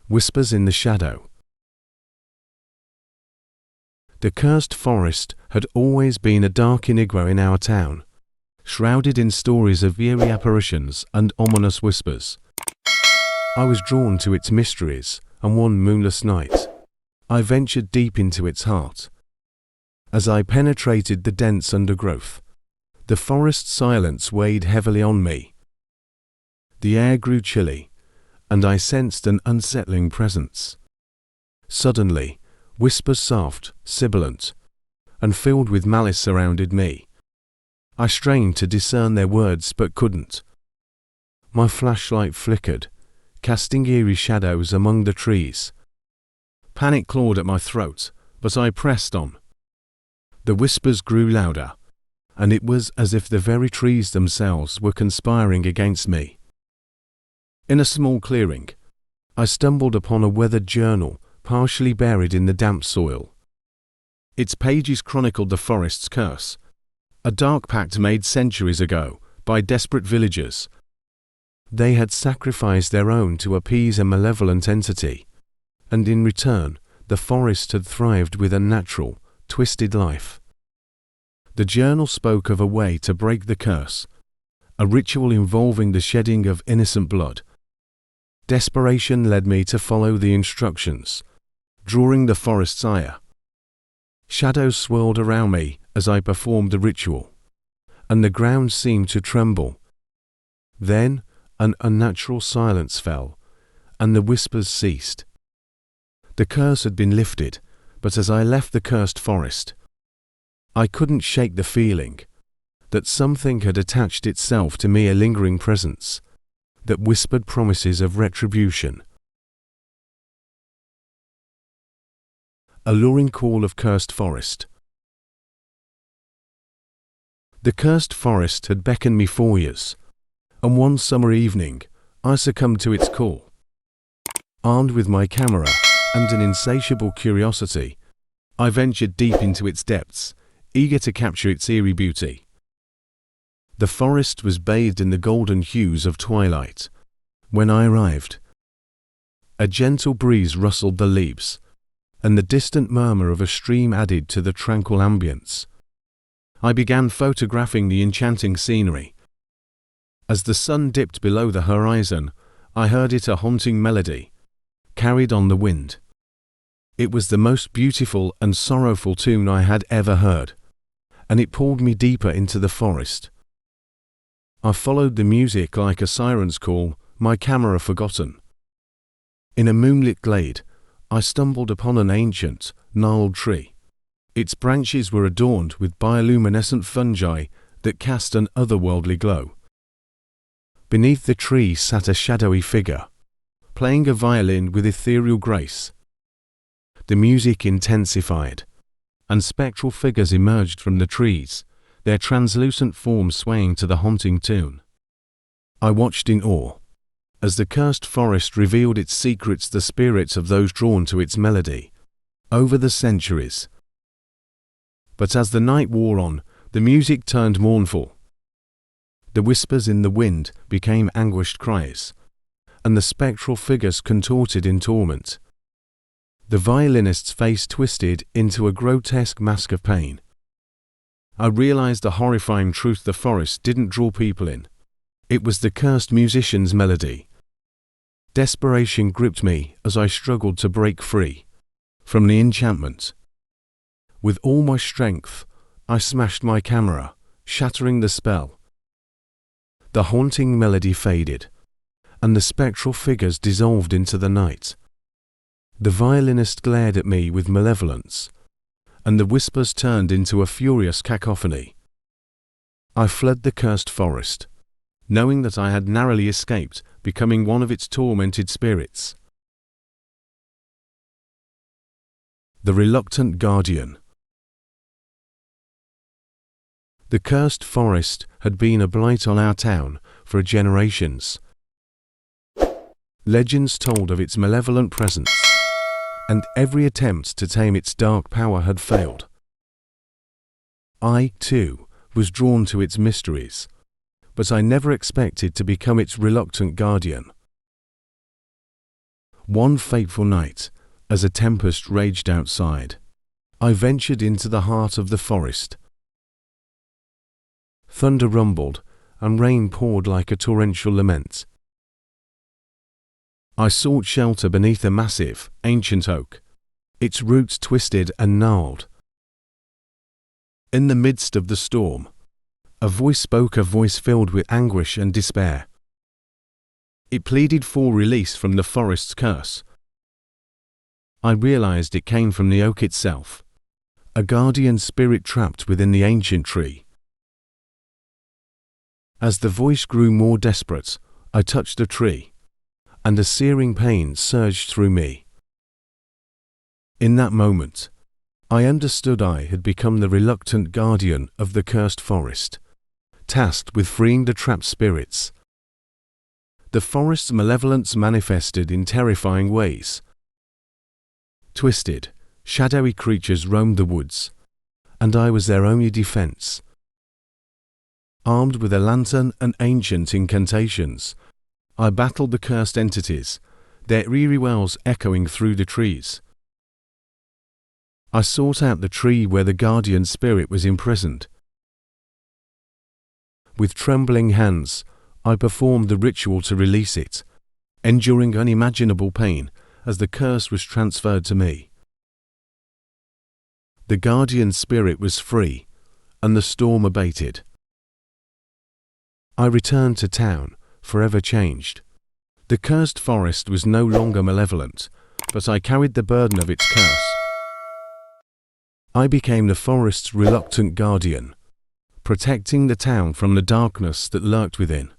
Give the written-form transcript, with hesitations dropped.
Whispers in the shadow. The cursed forest had always been a dark enigma in our town, shrouded in stories of eerie apparitions and ominous whispers. I was drawn to its mysteries, and one moonless night, I ventured deep into its heart. As I penetrated the dense undergrowth, the forest silence weighed heavily on me. The air grew chilly, and I sensed an unsettling presence. Suddenly, whispers soft, sibilant, and filled with malice surrounded me. I strained to discern their words but couldn't. My flashlight flickered, casting eerie shadows among the trees. Panic clawed at my throat, but I pressed on. The whispers grew louder, and it was as if the very trees themselves were conspiring against me. In a small clearing, I stumbled upon a weathered journal, partially buried in the damp soil. Its pages chronicled the forest's curse, a dark pact made centuries ago by desperate villagers. They had sacrificed their own to appease a malevolent entity, and in return, the forest had thrived with a natural, twisted life. The journal spoke of a way to break the curse, a ritual involving the shedding of innocent blood. Desperation led me to follow the instructions, drawing the forest's ire. Shadows swirled around me as I performed the ritual, and the ground seemed to tremble. Then an unnatural silence fell, and the whispers ceased. The curse had been lifted, but as I left the cursed forest, I couldn't shake the feeling that something had attached itself to me, a lingering presence that whispered promises of retribution. A luring call of cursed forest. The cursed forest had beckoned me for years, and one summer evening I succumbed to its call. Armed with my camera and an insatiable curiosity, I ventured deep into its depths, eager to capture its eerie beauty. The forest was bathed in the golden hues of twilight. When I arrived, a gentle breeze rustled the leaves, and the distant murmur of a stream added to the tranquil ambience. I began photographing the enchanting scenery. As the sun dipped below the horizon, I heard it, a haunting melody, carried on the wind. It was the most beautiful and sorrowful tune I had ever heard, and it pulled me deeper into the forest. I followed the music like a siren's call, my camera forgotten. In a moonlit glade, I stumbled upon an ancient, gnarled tree. Its branches were adorned with bioluminescent fungi that cast an otherworldly glow. Beneath the tree sat a shadowy figure, playing a violin with ethereal grace. The music intensified, and spectral figures emerged from the trees, their translucent forms swaying to the haunting tune. I watched in awe, as the cursed forest revealed its secrets, the spirits of those drawn to its melody, over the centuries. But as the night wore on, the music turned mournful. The whispers in the wind became anguished cries, and the spectral figures contorted in torment. The violinist's face twisted into a grotesque mask of pain. I realized the horrifying truth: the forest didn't draw people in. It was the cursed musician's melody. Desperation gripped me as I struggled to break free from the enchantment. With all my strength, I smashed my camera, shattering the spell. The haunting melody faded, and the spectral figures dissolved into the night. The violinist glared at me with malevolence, and the whispers turned into a furious cacophony. I fled the cursed forest, knowing that I had narrowly escaped becoming one of its tormented spirits. The reluctant guardian. The cursed forest had been a blight on our town for generations. Legends told of its malevolent presence, and every attempt to tame its dark power had failed. I, too, was drawn to its mysteries, but I never expected to become its reluctant guardian. One fateful night, as a tempest raged outside, I ventured into the heart of the forest. Thunder rumbled, and rain poured like a torrential lament. I sought shelter beneath a massive, ancient oak, its roots twisted and gnarled. In the midst of the storm, a voice spoke, a voice filled with anguish and despair. It pleaded for release from the forest's curse. I realized it came from the oak itself, a guardian spirit trapped within the ancient tree. As the voice grew more desperate, I touched the tree, and a searing pain surged through me. In that moment, I understood I had become the reluctant guardian of the cursed forest, tasked with freeing the trapped spirits. The forest's malevolence manifested in terrifying ways. Twisted, shadowy creatures roamed the woods, and I was their only defense. Armed with a lantern and ancient incantations, I battled the cursed entities, their eerie wails echoing through the trees. I sought out the tree where the guardian spirit was imprisoned. With trembling hands, I performed the ritual to release it, enduring unimaginable pain as the curse was transferred to me. The guardian spirit was free, and the storm abated. I returned to town, forever changed. The cursed forest was no longer malevolent, but I carried the burden of its curse. I became the forest's reluctant guardian, protecting the town from the darkness that lurked within.